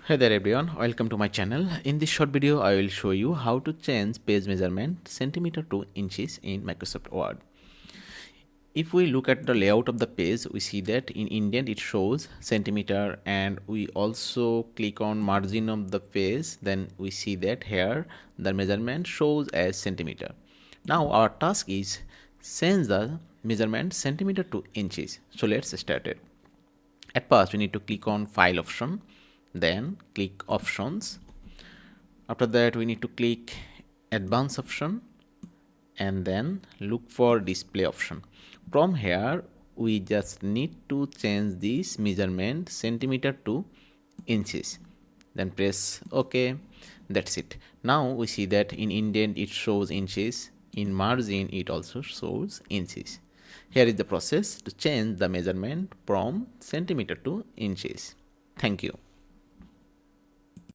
Hey there everyone, welcome to my channel. In this short video, I will show you how to change page measurement centimeter to inches in Microsoft Word. If we look at the layout of the page, we see that in Indent it shows centimeter, and we also click on margin of the page, then we see that here the measurement shows as centimeter. Now our task is change the measurement centimeter to inches. So let's start it. At first we need to click on file option, then click options. After that we need to click advanced option and then look for display option. From here we just need to change this measurement centimeter to inches, then press OK. That's it. Now we see that in indent it shows inches, in margin it also shows inches. Here is the process to change the measurement from centimeter to inches. Thank you.